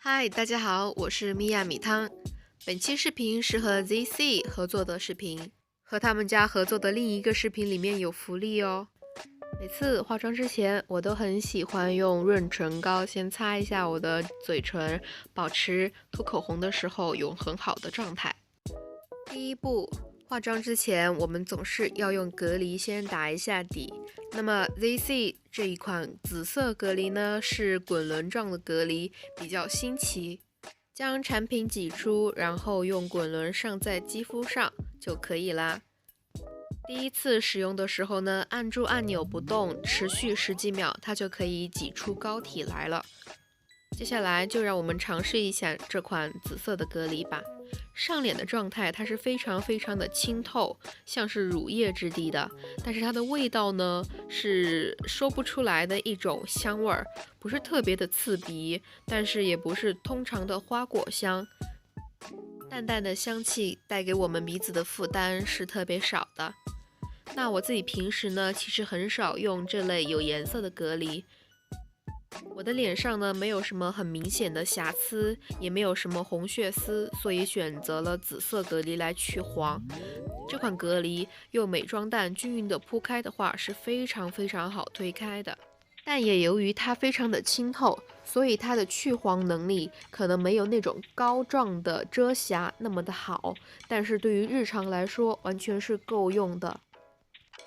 嗨，大家好，我是米娅米汤。本期视频是和 ZC 合作的视频，和他们家合作的另一个视频里面有福利哦。每次化妆之前，我都很喜欢用润唇膏先擦一下我的嘴唇，保持涂口红的时候有很好的状态。第一步，化妆之前我们总是要用隔离先打一下底。那么 ZC 这一款紫色隔离呢，是滚轮状的隔离，比较新奇。将产品挤出，然后用滚轮上在肌肤上就可以啦。第一次使用的时候呢，按住按钮不动，持续10几秒，它就可以挤出膏体来了。接下来就让我们尝试一下这款紫色的隔离吧。上脸的状态它是非常的清透，像是乳液质地的，但是它的味道呢是说不出来的一种香味儿，不是特别的刺鼻，但是也不是通常的花果香，淡淡的香气带给我们鼻子的负担是特别少的。那我自己平时呢其实很少用这类有颜色的隔离，我的脸上呢没有什么很明显的瑕疵，也没有什么红血丝，所以选择了紫色隔离来去黄。这款隔离用美妆蛋均匀的铺开的话是非常好推开的，但也由于它非常的清透，所以它的去黄能力可能没有那种膏状的遮瑕那么的好，但是对于日常来说完全是够用的。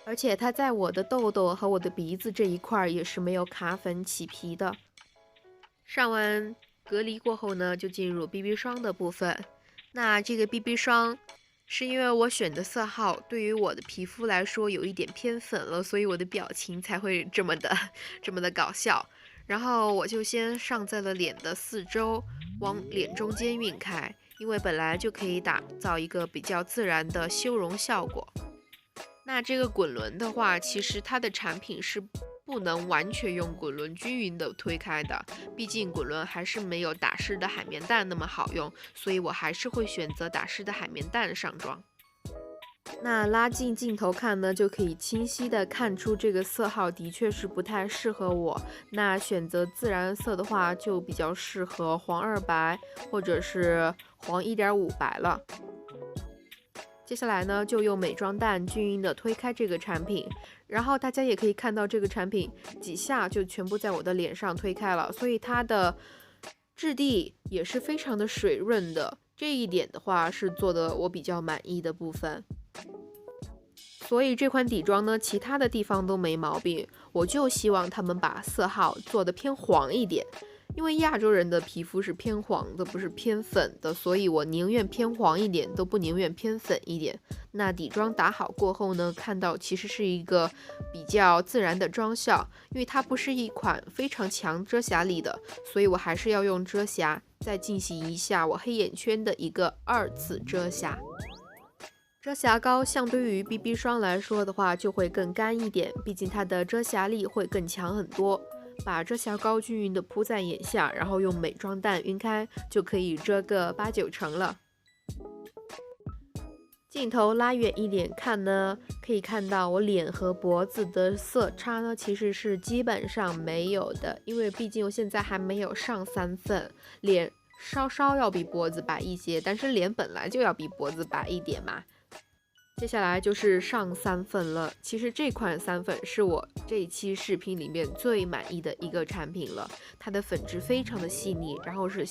而且它在我的痘痘和我的鼻子这一块也是没有卡粉起皮的。上完隔离过后呢，就进入 BB 霜的部分。那这个 BB 霜是因为我选的色号对于我的皮肤来说有一点偏粉了，所以我的表情才会这么的搞笑。然后我就先上在了脸的四周，往脸中间晕开，因为本来就可以打造一个比较自然的修容效果。那这个滚轮的话，其实它的产品是不能完全用滚轮均匀的推开的，毕竟滚轮还是没有打湿的海绵蛋那么好用，所以我还是会选择打湿的海绵蛋上妆。那拉近镜头看呢，就可以清晰的看出这个色号的确是不太适合我。那选择自然色的话，就比较适合黄2白或者是黄1.5白了。接下来呢，就用美妆蛋均匀的推开这个产品，然后大家也可以看到这个产品几下就全部在我的脸上推开了，所以它的质地也是非常的水润的，这一点的话是做的我比较满意的部分。所以这款底妆呢，其他的地方都没毛病，我就希望他们把色号做的偏黄一点。因为亚洲人的皮肤是偏黄的，不是偏粉的，所以我宁愿偏黄一点，都不宁愿偏粉一点。那底妆打好过后呢，看到其实是一个比较自然的妆效，因为它不是一款非常强遮瑕力的，所以我还是要用遮瑕再进行一下我黑眼圈的一个2次遮瑕。遮瑕膏相对于 BB 霜来说的话，就会更干一点，毕竟它的遮瑕力会更强很多。把遮瑕膏均匀的铺在眼下，然后用美妆蛋晕开，就可以遮个8、9成了。镜头拉远一点看呢，可以看到我脸和脖子的色差呢，其实是基本上没有的，因为毕竟我现在还没有上3份，脸稍稍要比脖子白一些，但是脸本来就要比脖子白一点嘛。接下来就是上3粉了，其实这款3粉是我这一期视频里面最满意的一个产品了，它的粉质非常的细腻，然后是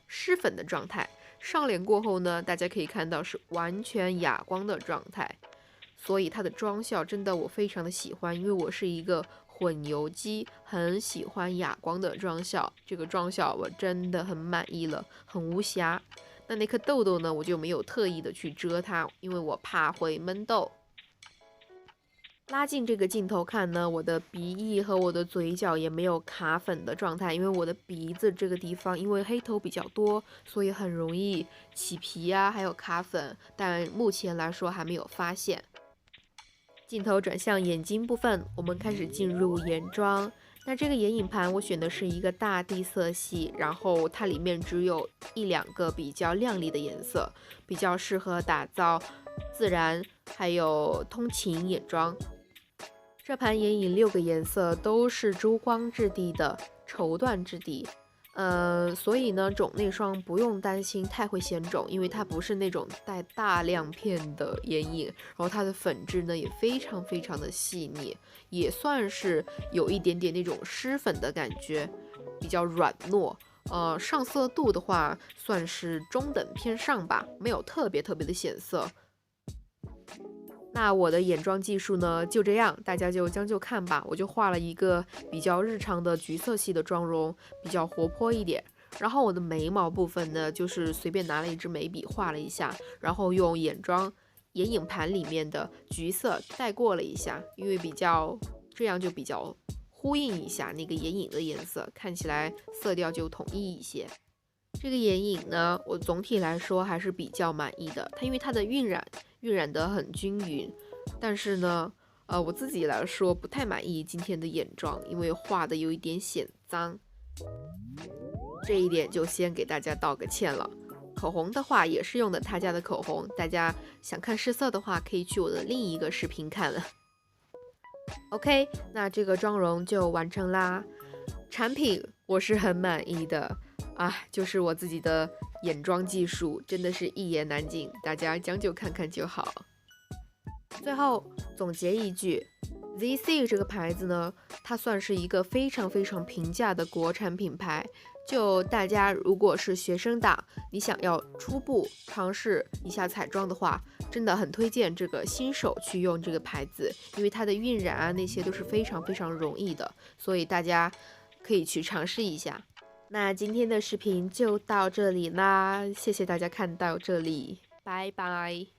湿粉的状态，上脸过后呢，大家可以看到是完全哑光的状态，所以它的妆效真的我非常的喜欢，因为我是一个混油肌，很喜欢哑光的妆效，这个妆效我真的很满意了，很无瑕。那颗痘痘呢，我就没有特意的去遮它，因为我怕会闷痘。拉近这个镜头看呢，我的鼻翼和我的嘴角也没有卡粉的状态，因为我的鼻子这个地方因为黑头比较多，所以很容易起皮啊，还有卡粉，但目前来说还没有发现。镜头转向眼睛部分，我们开始进入眼妆。那这个眼影盘我选的是一个大地色系，然后它里面只有1、2个比较亮丽的颜色，比较适合打造自然还有通勤眼妆。这盘眼影6个颜色都是珠光质地的绸缎质地，所以呢，种内霜不用担心太会显肿，因为它不是那种带大亮片的眼影，然后它的粉质呢也非常非常的细腻，也算是有一点点那种湿粉的感觉，比较软糯。上色度的话算是中等偏上吧，没有特别特别的显色。那我的眼妆技术呢就这样，大家就将就看吧。我就画了一个比较日常的橘色系的妆容，比较活泼一点。然后我的眉毛部分呢，就是随便拿了一支眉笔画了一下，然后用眼影盘里面的橘色带过了一下，因为这样就比较呼应一下那个眼影的颜色，看起来色调就统一一些。这个眼影呢，我总体来说还是比较满意的。因为它的晕染得很均匀，但是呢，我自己来说不太满意今天的眼妆，因为画的有一点显脏，这一点就先给大家道个歉了。口红的话也是用的他家的口红，大家想看试色的话，可以去我的另一个视频看了。OK， 那这个妆容就完成啦。产品我是很满意的啊，就是我自己的眼妆技术真的是一言难尽，大家将就看看就好。最后总结一句 ，ZC 这个牌子呢，它算是一个非常非常平价的国产品牌。就大家如果是学生党，你想要初步尝试一下彩妆的话，真的很推荐这个新手去用这个牌子，因为它的晕染啊那些都是非常非常容易的，所以大家可以去尝试一下。那今天的视频就到这里啦，谢谢大家看到这里，拜拜。